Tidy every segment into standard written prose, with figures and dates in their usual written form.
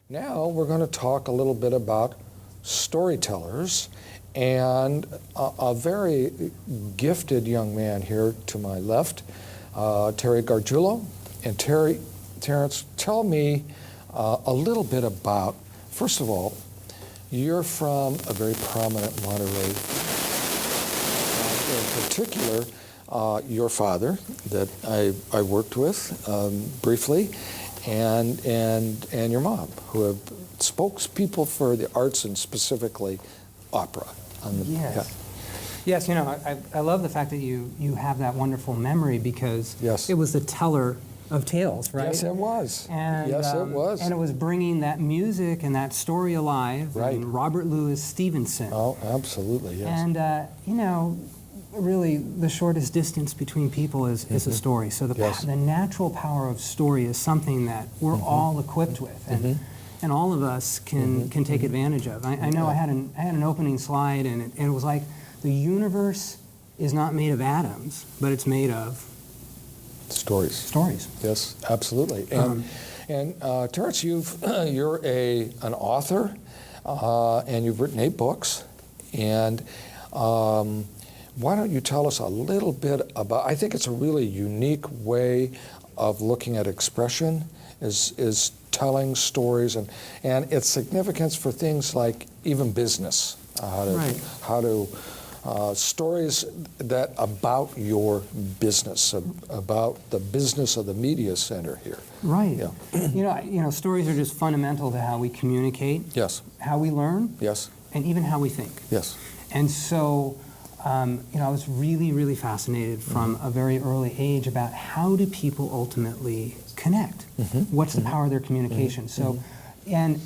Now we're going to talk a little bit about storytellers, and a very gifted young man here to my left, Terry Gargiulo. And Terrence, tell me a little bit about, first of all, you're from a very prominent Monterey. In particular, your father that I worked with briefly, and your mom, who have spokespeople for the arts and specifically opera. Yes, you know, I love the fact that you have that wonderful memory, because Yes. it was the teller of tales, right? Yes, it was. And, yes, it was. And it was bringing that music and that story alive. Right. And Robert Louis Stevenson. Oh, absolutely, yes. And, you know, really the shortest distance between people is a story. So the natural power of story is something that we're all equipped with. And all of us can take advantage of. I know I had an opening slide, and it was like, the universe is not made of atoms, but it's made of stories. Stories. Yes, absolutely. And Terrence, you're an author, and you've written 8 books. And why don't you tell us a little bit about? I think it's a really unique way of looking at expression, is telling stories, and its significance for things like even business. How to stories that about your business, about the business of the media center here. Right. Yeah. You know, stories are just fundamental to how we communicate. Yes. How we learn. Yes. And even how we think. Yes. And so, you know, I was really fascinated from a very early age about how do people ultimately connect? What's the power of their communication? So, and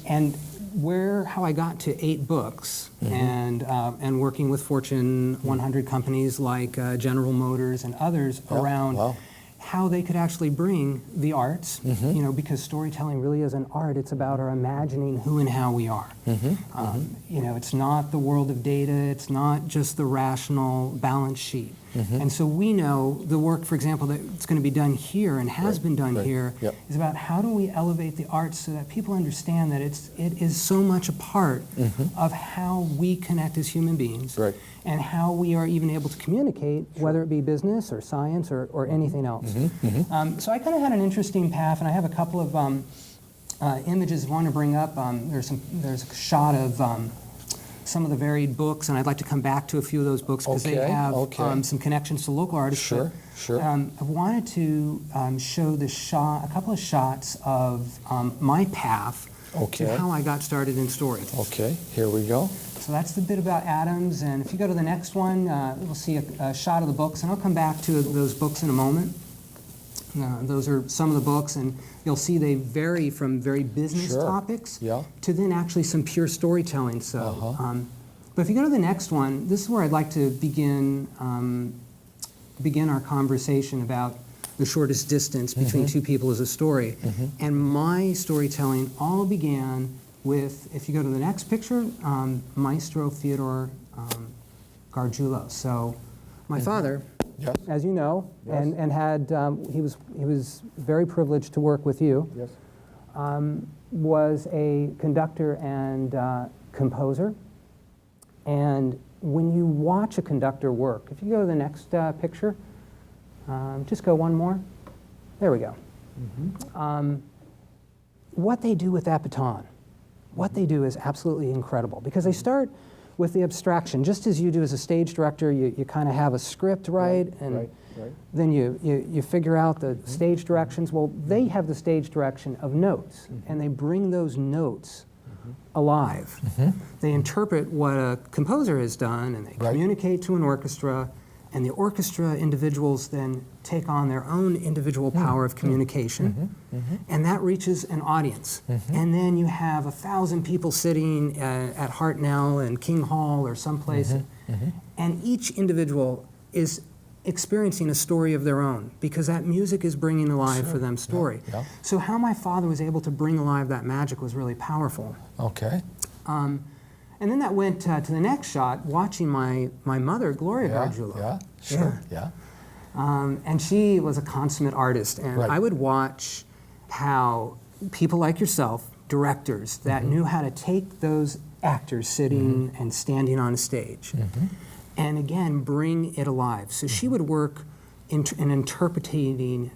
how I got to 8 books and working with Fortune 100 companies like General Motors and others around how they could actually bring the arts, you know, because storytelling really is an art. It's about our imagining who and how we are. You know, it's not the world of data. It's not just the rational balance sheet. And so we know the work, for example, that's going to be done here and has been done here is about how do we elevate the arts so that people understand that it is so much a part of how we connect as human beings and how we are even able to communicate, whether it be business or science or anything else. So I kind of had an interesting path, and I have a couple of images I want to bring up. There's a shot of some of the varied books, and I'd like to come back to a few of those books because they have some connections to local artists. Sure. I wanted to show a couple of shots of my path to how I got started in story. Okay, here we go. So that's the bit about atoms, and if you go to the next one, we'll see a shot of the books, and I'll come back to those books in a moment. Those are some of the books, and you'll see they vary from very business topics to then actually some pure storytelling. So, but if you go to the next one, this is where I'd like to begin our conversation about the shortest distance between two people is a story. And my storytelling all began with, if you go to the next picture, Maestro Theodore Gargiulo. So, my father. Yes. As you know, and had he was very privileged to work with you. Yes. Was a conductor and composer. And when you watch a conductor work, if you go to the next picture, just go one more. There we go. What they do with that baton, what they do is absolutely incredible, because they start with the abstraction, just as you do as a stage director. You kind of have a script, right? Then you figure out the stage directions. Well, they have the stage direction of notes, and they bring those notes alive. They interpret what a composer has done, and they communicate to an orchestra, and the orchestra individuals then take on their own individual power of communication, and that reaches an audience. And then you have 1,000 people sitting at Hartnell and King Hall or someplace, and each individual is experiencing a story of their own, because that music is bringing alive for them story. So how my father was able to bring alive that magic was really powerful. Okay. And then that went to the next shot, watching my mother, Gloria Gargiulo. And she was a consummate artist, and I would watch how people like yourself directors that knew how to take those actors sitting and standing on a stage and again bring it alive. So she would work in interpreting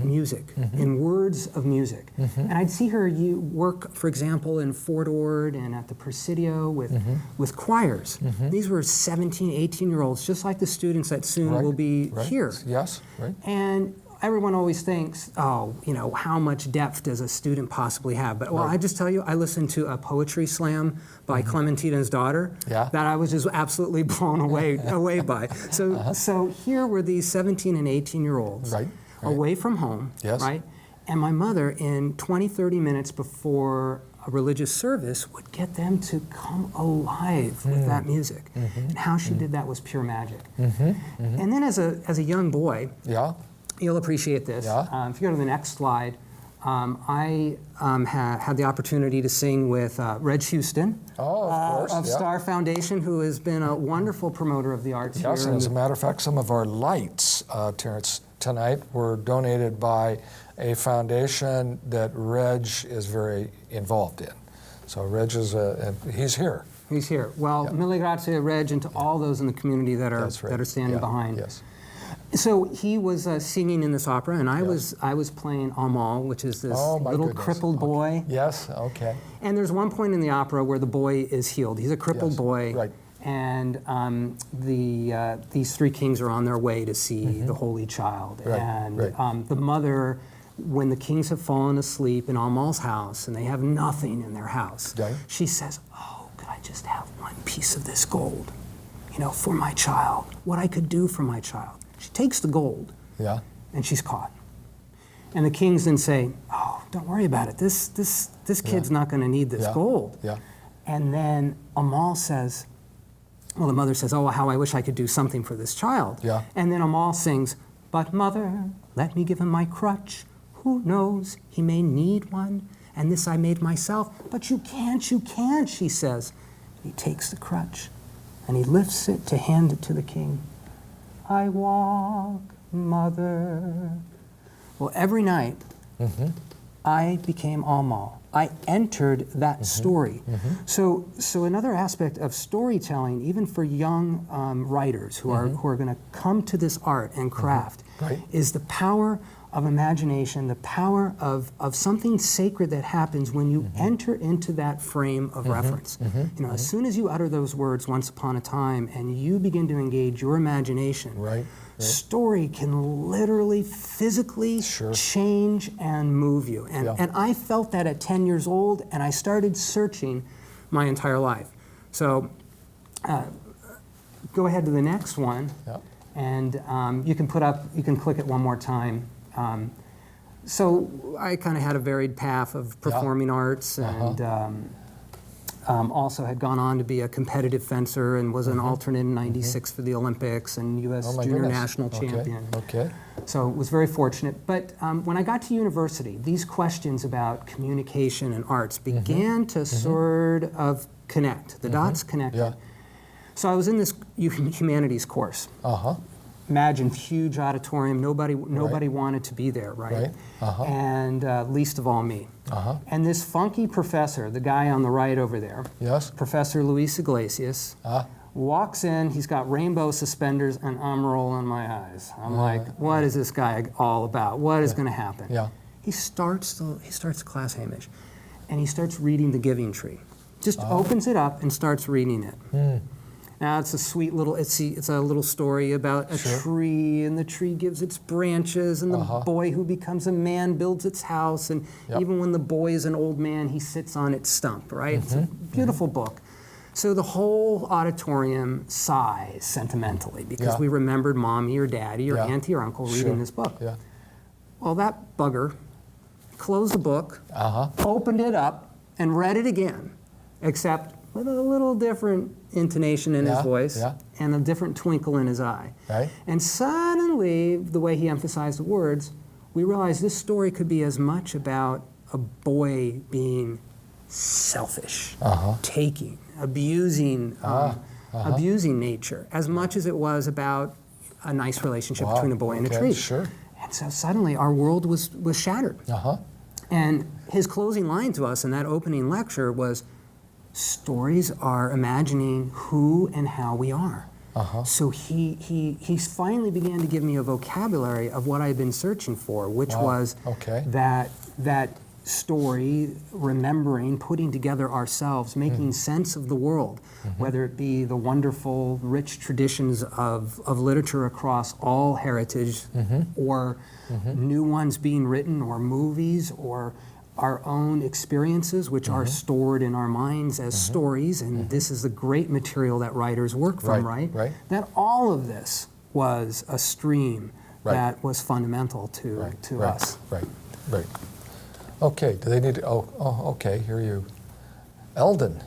music, in words of music. And I'd see her work, for example, in Fort Ord and at the Presidio with choirs. These were 17, 18-year-olds, just like the students that soon will be here. Yes, right. And everyone always thinks, oh, you know, how much depth does a student possibly have? But, well, I just tell you, I listened to a poetry slam by Clementina's daughter that I was just absolutely blown away by. So here were these 17 and 18-year-olds away from home, right? And my mother, in 20, 30 minutes before a religious service, would get them to come alive with that music. And how she did that was pure magic. And then as a young boy, you'll appreciate this. If you go to the next slide, I had the opportunity to sing with Reg Houston of Star Foundation, who has been a wonderful promoter of the arts here. Yes, and as a matter of fact, some of our lights, Terrence, tonight were donated by a foundation that Reg is very involved in. So Reg is he's here. He's here. Well, mille grazie, Reg, and to all those in the community that are standing behind. So he was singing in this opera, and I was playing Amal, which is this little crippled boy. And there's one point in the opera where the boy is healed. He's a crippled boy, and these three kings are on their way to see the Holy Child. And the mother, when the kings have fallen asleep in Amal's house and they have nothing in their house, she says, "Oh, could I just have one piece of this gold, you know, for my child? What I could do for my child." She takes the gold, and she's caught. And the kings then say, "Oh, don't worry about it. This kid's not going to need this gold." And then Amal says, well, the mother says, "Oh, how I wish I could do something for this child." And then Amal sings, "But mother, let me give him my crutch. Who knows, he may need one, and this I made myself." "But you can't, she says. And he takes the crutch, and he lifts it to hand it to the king. "I walk, mother." Well, every night, I became Amal. I entered that story. So another aspect of storytelling, even for young writers who are going to come to this art and craft, is the power of imagination, the power of something sacred that happens when you enter into that frame of reference. You know, as soon as you utter those words, "once upon a time," and you begin to engage your imagination, story can literally, physically change and move you. And I felt that at 10 years old, and I started searching my entire life. So go ahead to the next one, and you can click it one more time. So I kind of had a varied path of performing arts, and also had gone on to be a competitive fencer and was an alternate in '96 for the Olympics and U.S. Junior National Champion. So was very fortunate. But when I got to university, these questions about communication and arts began to sort of connect. The dots connected. So I was in this humanities course. Imagine huge auditorium, nobody wanted to be there, right? And least of all me. And this funky professor, the guy on the right over there, Professor Luis Iglesias, walks in, he's got rainbow suspenders, and I'm rolling my eyes. I'm like, what is this guy all about? What is going to happen? He starts the class, Hamish, and he starts reading The Giving Tree. Just opens it up and starts reading it. Now it's a sweet little, it's a little story about a tree, and the tree gives its branches, and the boy who becomes a man builds its house, and even when the boy is an old man, he sits on its stump, right? It's a beautiful book. So the whole auditorium sighs sentimentally because we remembered mommy or daddy or auntie or uncle reading this book. Well, that bugger closed the book, opened it up, and read it again, except with a little different intonation in his voice and a different twinkle in his eye. And suddenly, the way he emphasized the words, we realized this story could be as much about a boy being selfish, taking, abusing nature, as much as it was about a nice relationship between a boy and a tree. And so suddenly our world was shattered. And his closing line to us in that opening lecture was, stories are imagining who and how we are. So he finally began to give me a vocabulary of what I'd been searching for, which was that story, remembering, putting together ourselves, making sense of the world, whether it be the wonderful, rich traditions of literature across all heritage, or new ones being written, or movies, or our own experiences, which are stored in our minds as stories, and this is the great material that writers work from, right? That all of this was a stream that was fundamental to us. Right. Okay, do they need to, okay, here you. Eldon.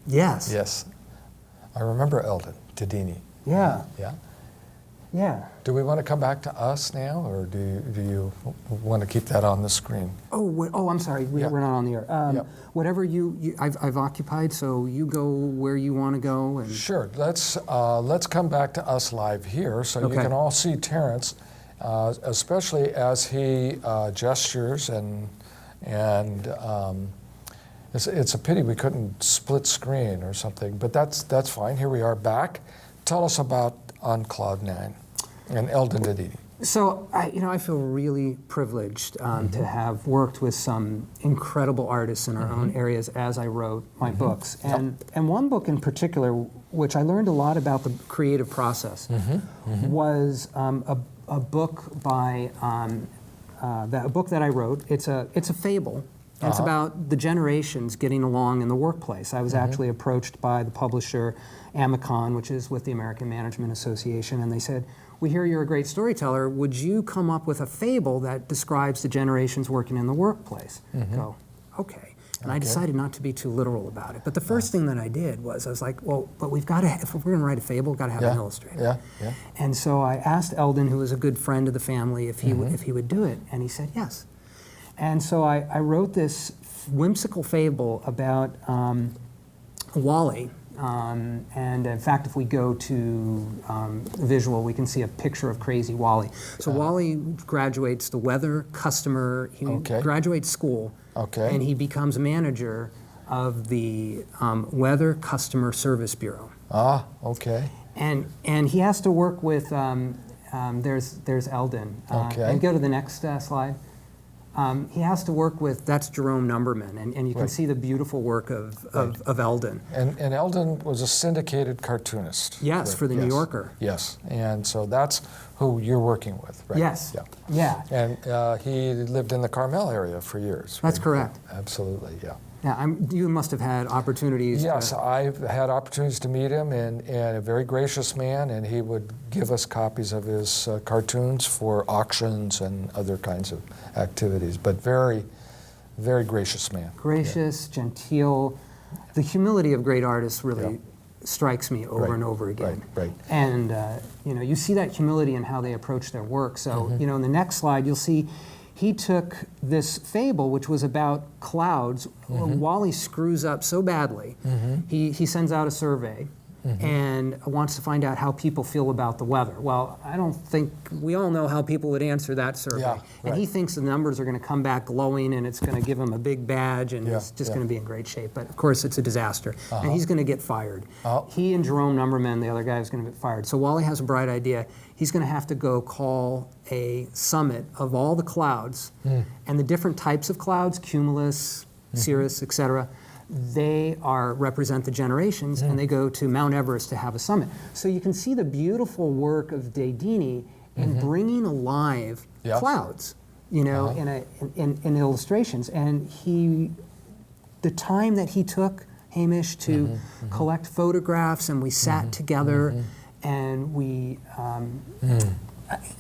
Yes. Yes. I remember Eldon, Tadini. Yeah. Yeah? Yeah. Do we want to come back to us now, or do you want to keep that on the screen? I'm sorry, we're not on the air. Whatever I've occupied, so you go where you want to go. And Sure, let's come back to us live here, so you can all see Terrence, especially as he gestures, and it's a pity we couldn't split screen or something, but that's fine. Here we are back. Tell us about On Cloud 9 and Eldon Tadini. So I feel really privileged to have worked with some incredible artists in our own areas as I wrote my books, and one book in particular, which I learned a lot about the creative process, was a book by a book that I wrote. It's a fable. And it's about the generations getting along in the workplace. I was actually approached by the publisher, Amicon, which is with the American Management Association, and they said, "We hear you're a great storyteller. Would you come up with a fable that describes the generations working in the workplace?" Go, okay. And I decided not to be too literal about it. But the first thing that I did was, I was like, well, but we've got to, if we're going to write a fable, we've got to have an illustrator. And so I asked Eldon, who was a good friend of the family, if he would do it, and he said yes. And so I wrote this whimsical fable about Wally. And in fact, if we go to visual, we can see a picture of crazy Wally. So Wally graduates the weather customer, he graduates school, and he becomes manager of the Weather Customer Service Bureau. And he has to work with, there's Eldon. And go to the next slide. He has to work with, that's Jerome Numberman, and you can see the beautiful work of Eldon. And Eldon was a syndicated cartoonist. Yes, for the New Yorker. Yes, and so that's who you're working with, right? Yes. Yeah. And he lived in the Carmel area for years. That's correct. Absolutely, yeah. Yeah, you must have had opportunities. Yes, I've had opportunities to meet him, and a very gracious man, and he would give us copies of his cartoons for auctions and other kinds of activities, but very, very gracious man. Gracious, genteel. The humility of great artists really strikes me over and over again. And you see that humility in how they approach their work. So in the next slide, you'll see he took this fable, which was about clouds. Wally screws up so badly, he sends out a survey and wants to find out how people feel about the weather. Well, I don't think, we all know how people would answer that survey. And he thinks the numbers are going to come back glowing, and it's going to give him a big badge, and he's just going to be in great shape. But of course, it's a disaster, and he's going to get fired. He and Jerome Numberman, the other guy, is going to get fired. So Wally has a bright idea. He's going to have to go call a summit of all the clouds, and the different types of clouds, cumulus, cirrus, etc. They represent the generations, and they go to Mount Everest to have a summit. So you can see the beautiful work of Tadini in bringing alive clouds, in illustrations. And the time that he took, Hamish, to collect photographs, and we sat together, and we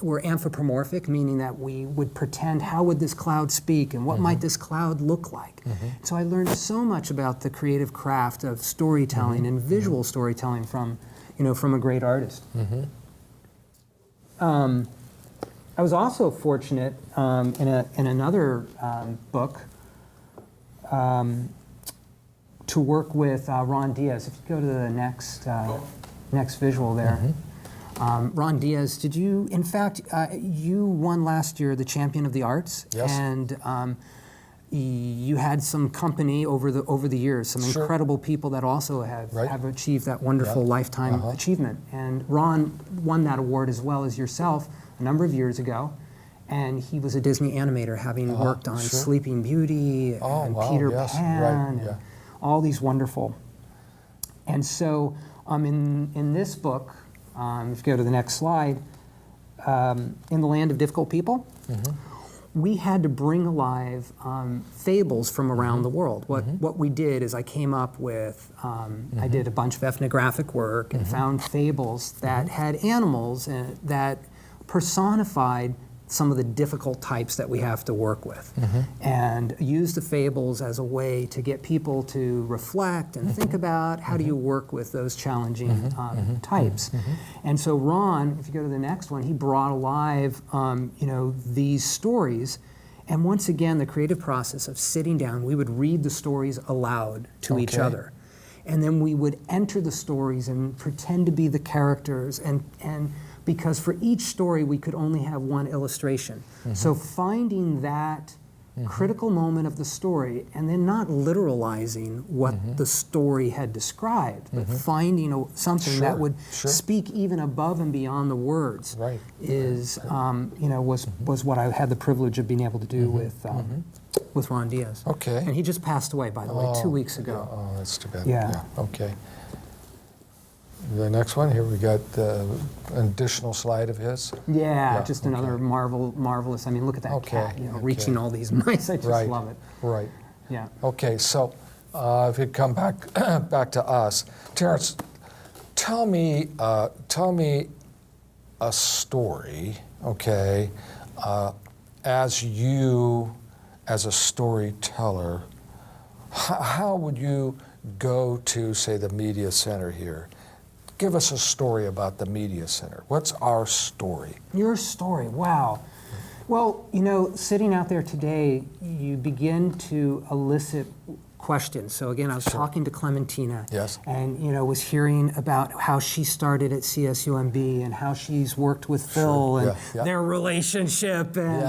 were anthropomorphic, meaning that we would pretend, how would this cloud speak, and what might this cloud look like? So I learned so much about the creative craft of storytelling and visual storytelling from a great artist. I was also fortunate in another book to work with Ron Diaz. If you go to the next visual there. Ron Diaz, did you, in fact, you won last year the Champion of the Arts. Yes. And you had some company over the years, some Sure. incredible people that also have achieved that wonderful lifetime achievement. And Ron won that award as well as yourself a number of years ago. And he was a Disney animator, having worked on Sure. Sleeping Beauty and Peter Pan, and all these wonderful. And so in this book, if you go to the next slide, In the Land of Difficult People, we had to bring alive fables from around the world. What we did is I came up with, I did a bunch of ethnographic work and found fables that had animals that personified some of the difficult types that we have to work with, and use the fables as a way to get people to reflect and think about how do you work with those challenging types. And so Ron, if you go to the next one, he brought alive these stories. And once again, the creative process of sitting down, we would read the stories aloud to each other. And then we would enter the stories and pretend to be the characters, and because for each story we could only have one illustration. So finding that critical moment of the story and then not literalizing what the story had described, but finding something that would speak even above and beyond the words is, was what I had the privilege of being able to do with Ron Diaz. Okay. And he just passed away, by the way, 2 weeks ago. Oh, that's too bad. Yeah. Okay. The next one, here we got an additional slide of his. Yeah, just another marvelous. I mean, look at that cat, reaching all these mice. I just love it. Right. Yeah. Okay, so if you come back to us, Terrence, tell me a story. Okay, as a storyteller, how would you go to, say, the media center here? Give us a story about the media center. What's our story? Your story, wow. Well, sitting out there today, you begin to elicit questions. So again, I was talking to Clementina, and was hearing about how she started at CSUMB and how she's worked with Phil and their relationship. And,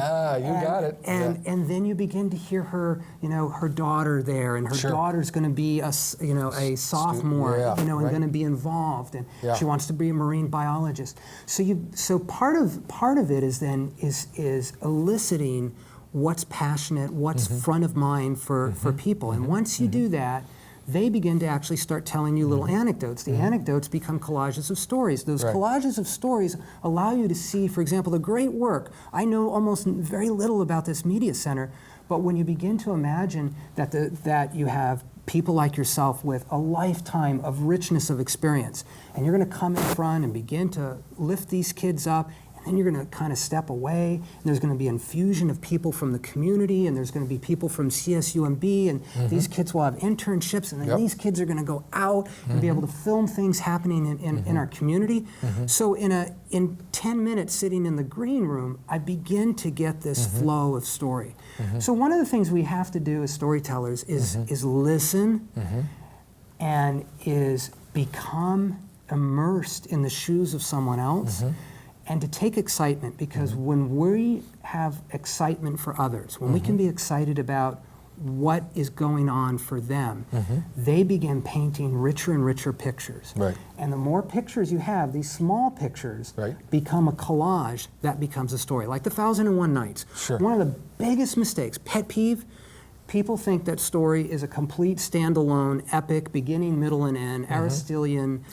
you got it. And then you begin to hear her, her daughter there, and her daughter's going to be a sophomore, and going to be involved, and she wants to be a marine biologist. So part of it is eliciting what's passionate, what's front of mind for people. And once you do that, they begin to actually start telling you little anecdotes. The anecdotes become collages of stories. Those collages of stories allow you to see, for example, the great work. I know almost very little about this media center, but when you begin to imagine that you have people like yourself with a lifetime of richness of experience, and you're going to come in front and begin to lift these kids up, and then you're going to kind of step away, and there's going to be infusion of people from the community, and there's going to be people from CSUMB, and these kids will have internships, and then these kids are going to go out and be able to film things happening in our community. So in 10 minutes sitting in the green room, I begin to get this flow of story. So one of the things we have to do as storytellers is listen and is become immersed in the shoes of someone else. And to take excitement, because when we have excitement for others, when we can be excited about what is going on for them, they begin painting richer and richer pictures. And the more pictures you have, these small pictures become a collage that becomes a story. Like the 1001 Nights. One of the biggest mistakes, pet peeve, people think that story is a complete standalone, epic, beginning, middle, and end, Aristotelian,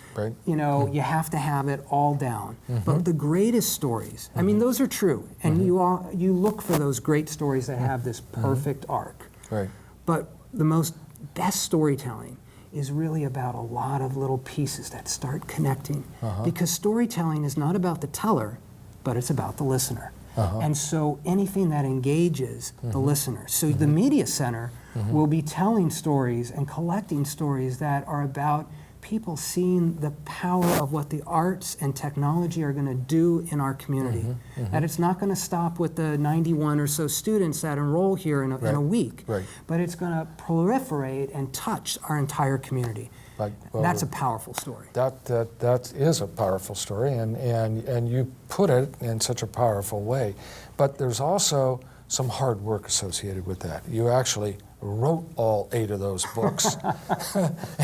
you have to have it all down. But the greatest stories, I mean, those are true, and you look for those great stories that have this perfect arc. But the best storytelling is really about a lot of little pieces that start connecting, because storytelling is not about the teller, but it's about the listener. And so anything that engages the listener. So the media center will be telling stories and collecting stories that are about people seeing the power of what the arts and technology are going to do in our community. That it's not going to stop with the 91 or so students that enroll here in a week, but it's going to proliferate and touch our entire community. Well, that's a powerful story. That is a powerful story, and you put it in such a powerful way. But there's also some hard work associated with that. You actually wrote all 8 of those books,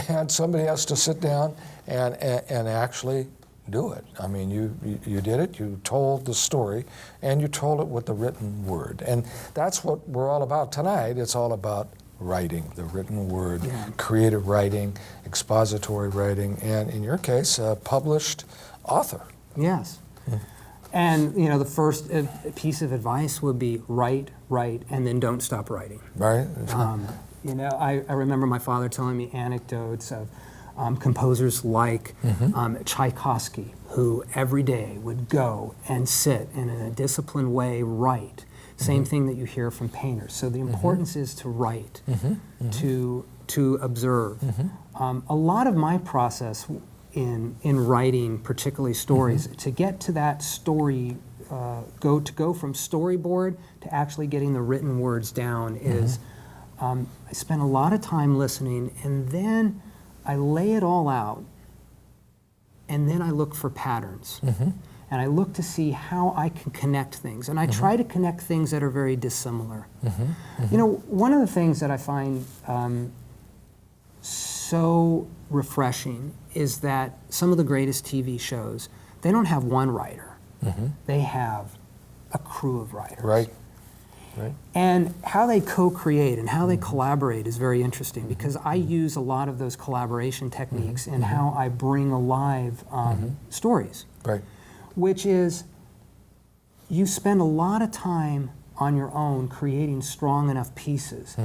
and somebody has to sit down and actually do it. I mean, you did it, you told the story, and you told it with the written word. And that's what we're all about tonight. It's all about writing, the written word, creative writing, expository writing, and in your case, a published author. Yes. And, you know, the first piece of advice would be write, and then don't stop writing. Right. You know, I remember my father telling me anecdotes of composers like Tchaikovsky, who every day would go and sit and in a disciplined way write. Same thing that you hear from painters. So the importance is to write, to observe. A lot of my process in writing, particularly stories, to get to that story, go from storyboard to actually getting the written words down is, I spend a lot of time listening, and then I lay it all out, and then I look for patterns. And I look to see how I can connect things. And I try to connect things that are very dissimilar. You know, one of the things that I find so refreshing is that some of the greatest TV shows, they don't have one writer. They have a crew of writers. Right. And how they co-create and how they collaborate is very interesting, because I use a lot of those collaboration techniques in how I bring alive stories. Right. Which is, you spend a lot of time on your own creating strong enough pieces.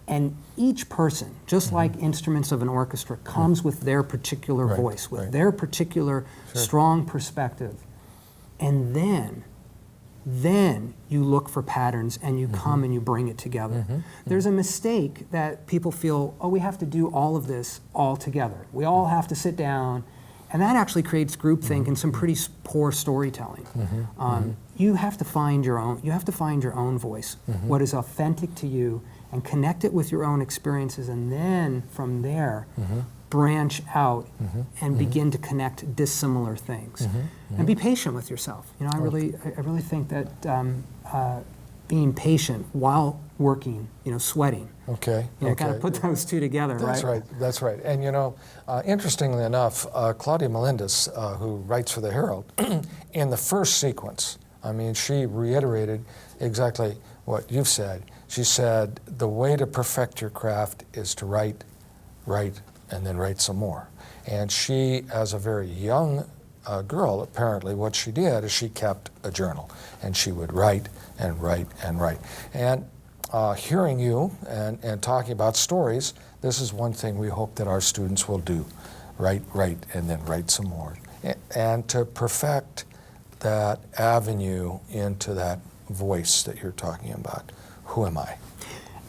And each person, just like instruments of an orchestra, comes with their particular voice, with their particular strong perspective. And then you look for patterns and you come and you bring it together. There's a mistake that people feel, oh, we have to do all of this all together. We all have to sit down. And that actually creates groupthink and some pretty poor storytelling. You have to find your own. You have to find your own voice, what is authentic to you, and connect it with your own experiences, and then from there, branch out and begin to connect dissimilar things. And be patient with yourself. You know, I really think that being patient while working, you know, sweating. Okay. You know, kind of put those two together, That's right. That's right. And you know, interestingly enough, Claudia Melendez, who writes for the Herald, in the first sequence, I mean, she reiterated exactly what you've said. She said, the way to perfect your craft is to write, and then write some more. And she, as a very young girl, apparently what she did is she kept a journal, and she would write and write and write. And hearing you and talking about stories, this is one thing we hope that our students will do. Write, and then write some more. And to perfect that avenue into that voice that you're talking about. Who am I?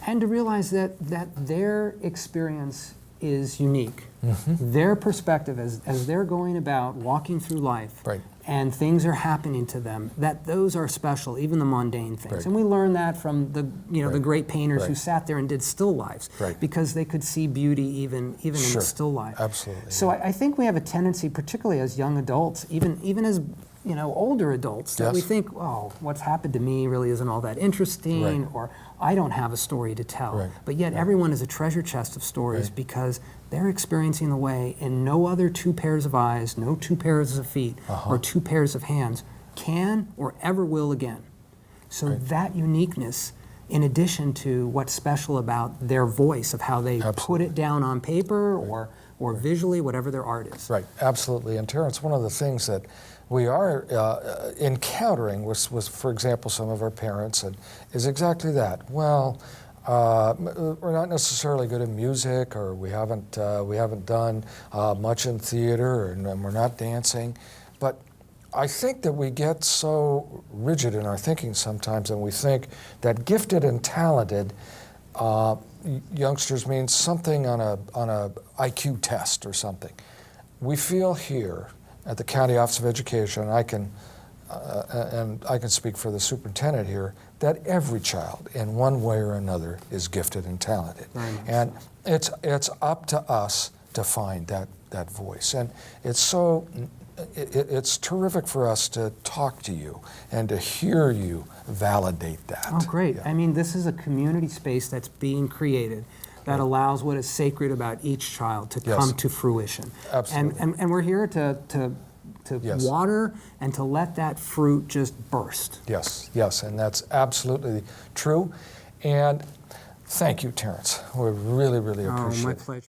And to realize that their experience is unique. Their perspective as they're going about walking through life, and things are happening to them, that those are special, even the mundane things. And we learn that from the the great painters who sat there and did still lifes, because they could see beauty even in the still life. Absolutely. So I think we have a tendency, particularly as young adults, even as older adults, that we think, oh, what's happened to me really isn't all that interesting, or I don't have a story to tell. But yet everyone is a treasure chest of stories, because they're experiencing the way in no other 2 pairs of eyes, no 2 pairs of feet, or 2 pairs of hands can or ever will again. So that uniqueness, in addition to what's special about their voice, of how they put it down on paper or visually, whatever their art is. Right, absolutely. And Terrence, one of the things that we are encountering with, for example, some of our parents, is exactly that. Well, we're not necessarily good at music, or we haven't done much in theater, and we're not dancing. But I think that we get so rigid in our thinking sometimes, and we think that gifted and talented youngsters means something on a IQ test or something. We feel here at the County Office of Education, and I can speak for the superintendent here, that every child in one way or another is gifted and talented. And it's up to us to find that voice. And it's terrific for us to talk to you and to hear you validate that. Oh, great. Yeah. I mean, this is a community space that's being created that allows what is sacred about each child to Yes. come to fruition. Absolutely. And we're here to Yes. water and to let that fruit just burst. Yes, yes, and that's absolutely true. And thank you, Terrence. We really, really appreciate it. Oh, my pleasure.